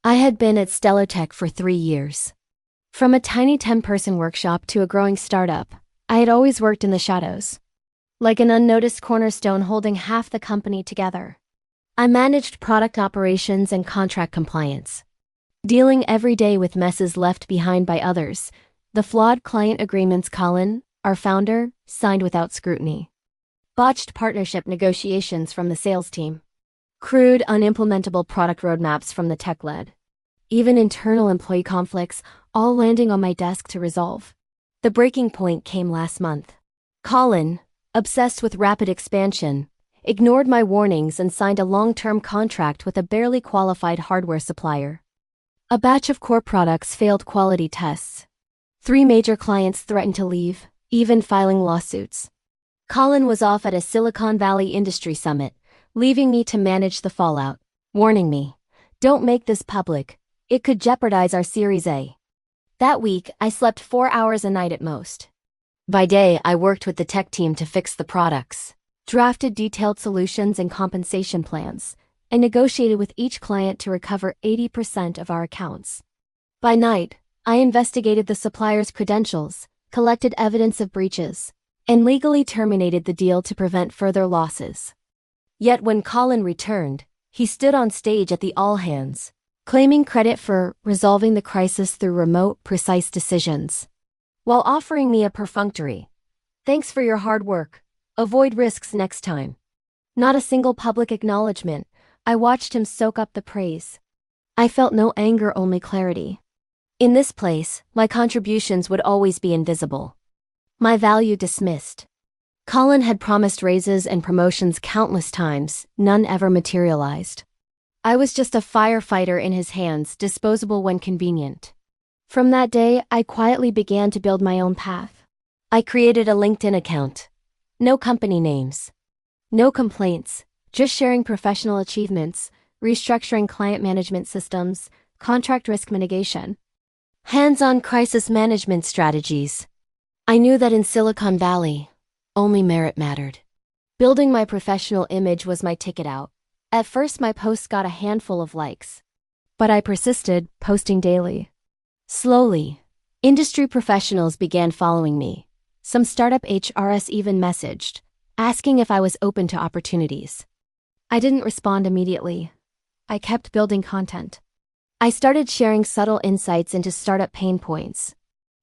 I had been at StellarTech for 3 years. From a tiny 10-person workshop to a growing startup, I had always worked in the shadows, like an unnoticed cornerstone holding half the company together. I managed product operations and contract compliance, dealing every day with messes left behind by others, the flawed client agreements Colin, our founder, signed without scrutiny, botched partnership negotiations from the sales team, crude, unimplementable product roadmaps from the tech lead, even internal employee conflicts, all landing on my desk to resolve. The breaking point came last month. Colin, obsessed with rapid expansion, ignored my warnings and signed a long-term contract with a barely qualified hardware supplier. A batch of core products failed quality tests. 3 major clients threatened to leave, even filing lawsuits. Colin was off at a Silicon Valley industry summit, leaving me to manage the fallout, warning me, "Don't make this public. It could jeopardize our Series A." That week, I slept 4 hours a night at most. By day, I worked with the tech team to fix the products, drafted detailed solutions and compensation plans, and negotiated with each client to recover 80% of our accounts. By night, I investigated the supplier's credentials, collected evidence of breaches, and legally terminated the deal to prevent further losses. Yet when Colin returned, he stood on stage at the all-hands, claiming credit for resolving the crisis through remote, precise decisions, while offering me a perfunctory, "Thanks for your hard work. Avoid risks next time." Not a single public acknowledgement. I watched him soak up the praise. I felt no anger, only clarity. In this place, my contributions would always be invisible. My value dismissed. Colin had promised raises and promotions countless times, none ever materialized. I was just a firefighter in his hands, disposable when convenient. From that day, I quietly began to build my own path. I created a LinkedIn account. No company names. No complaints, just sharing professional achievements, restructuring client management systems, contract risk mitigation, hands-on crisis management strategies. I knew that in Silicon Valley, only merit mattered. Building my professional image was my ticket out. At first, my posts got a handful of likes, but I persisted, posting daily. Slowly, industry professionals began following me. Some startup HRs even messaged, asking if I was open to opportunities. I didn't respond immediately. I kept building content. I started sharing subtle insights into startup pain points.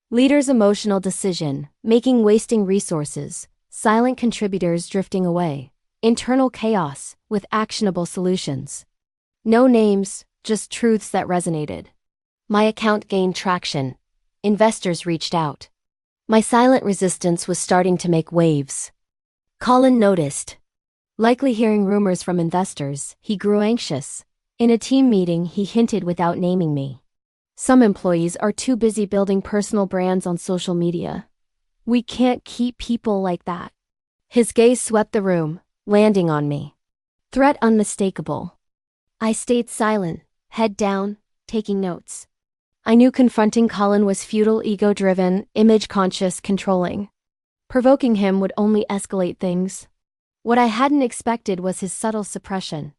Leaders' emotional decision, making wasting resources, silent contributors drifting away, internal chaos with actionable solutions. No names, just truths that resonated. My account gained traction. Investors reached out. My silent resistance was starting to make waves. Colin noticed. Likely hearing rumors from investors, he grew anxious. In a team meeting, he hinted without naming me. "Some employees are too busy building personal brands on social media. We can't keep people like that." His gaze swept the room, landing on me. Threat unmistakable. I stayed silent, head down, taking notes. I knew confronting Colin was futile, ego-driven, image-conscious, controlling. Provoking him would only escalate things. What I hadn't expected was his subtle suppression.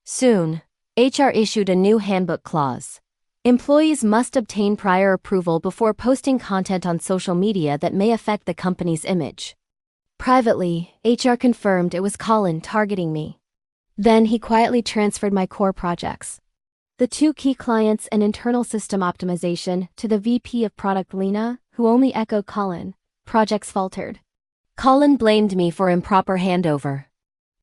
Soon, HR issued a new handbook clause. Employees must obtain prior approval before posting content on social media that may affect the company's image. Privately, HR confirmed it was Colin targeting me. Then he quietly transferred my core projects, the 2 key clients and internal system optimization, to the VP of product Lena, who only echoed Colin. Projects faltered. Colin blamed me for improper handover.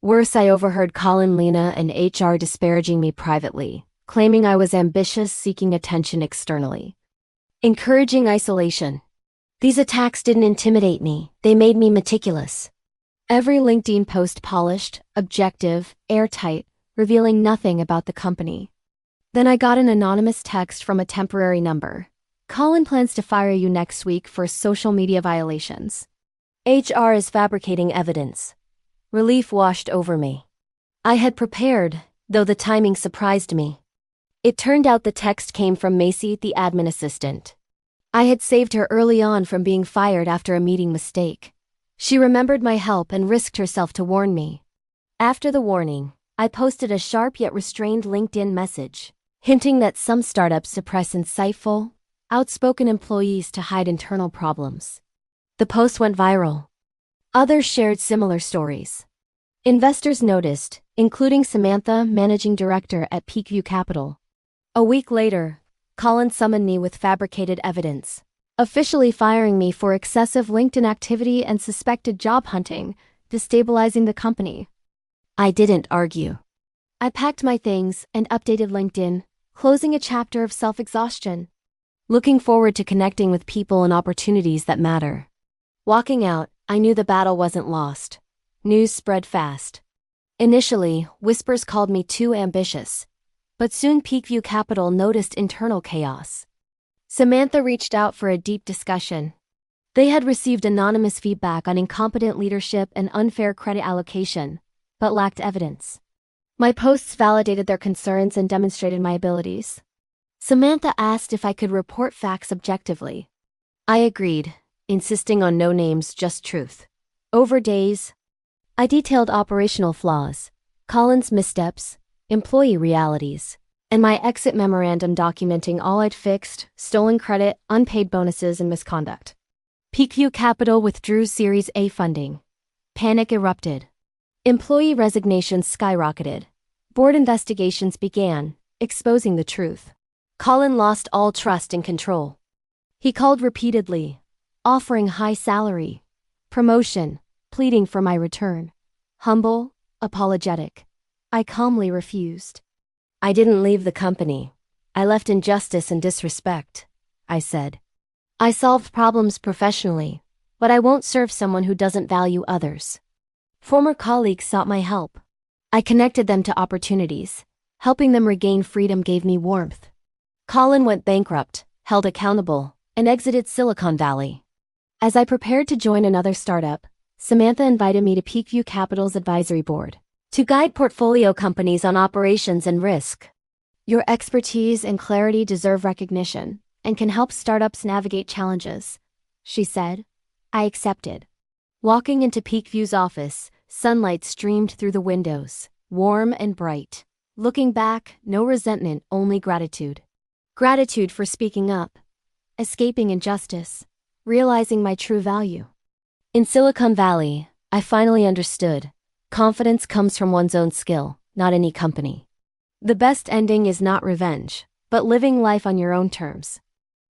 Worse, I overheard Colin, Lena, and HR disparaging me privately, claiming I was ambitious, seeking attention externally, encouraging isolation. These attacks didn't intimidate me, they made me meticulous. Every LinkedIn post polished, objective, airtight, revealing nothing about the company. Then I got an anonymous text from a temporary number. "Colin plans to fire you next week for social media violations. HR is fabricating evidence." Relief washed over me. I had prepared, though the timing surprised me. It turned out the text came from Macy, the admin assistant. I had saved her early on from being fired after a meeting mistake. She remembered my help and risked herself to warn me. After the warning, I posted a sharp yet restrained LinkedIn message. hinting that some startups suppress insightful, outspoken employees to hide internal problems. The post went viral. Others shared similar stories. Investors noticed, including Samantha, managing director at Peakview Capital. A week later, Colin summoned me with fabricated evidence, officially firing me for excessive LinkedIn activity and suspected job hunting, destabilizing the company. I didn't argue. I packed my things and updated LinkedIn, closing a chapter of self-exhaustion, looking forward to connecting with people and opportunities that matter. Walking out, I knew the battle wasn't lost. News spread fast. Initially, whispers called me too ambitious, but soon Peakview Capital noticed internal chaos. Samantha reached out for a deep discussion. They had received anonymous feedback on incompetent leadership and unfair credit allocation, but lacked evidence. My posts validated their concerns and demonstrated my abilities. Samantha asked if I could report facts objectively. I agreed, insisting on no names, just truth. Over days, I detailed operational flaws, Colin's missteps, employee realities, and my exit memorandum documenting all I'd fixed: stolen credit, unpaid bonuses, and misconduct. Peakview Capital withdrew Series A funding. Panic erupted. Employee resignations skyrocketed. Board investigations began, exposing the truth. Colin lost all trust and control. He called repeatedly, offering high salary, promotion, pleading for my return. Humble, apologetic. I calmly refused. I didn't leave the company. I left injustice and disrespect, I said. I solved problems professionally, but I won't serve someone who doesn't value others. Former colleagues sought my help. I connected them to opportunities. Helping them regain freedom gave me warmth. Colin went bankrupt, held accountable, and exited Silicon Valley. As I prepared to join another startup, Samantha invited me to Peakview Capital's advisory board to guide portfolio companies on operations and risk. Your expertise and clarity deserve recognition and can help startups navigate challenges, she said. I accepted. Walking into Peakview's office, sunlight streamed through the windows, warm and bright. Looking back, no resentment, only gratitude. Gratitude for speaking up, escaping injustice, realizing my true value. In Silicon Valley, I finally understood. Confidence comes from one's own skill, not any company. The best ending is not revenge, but living life on your own terms.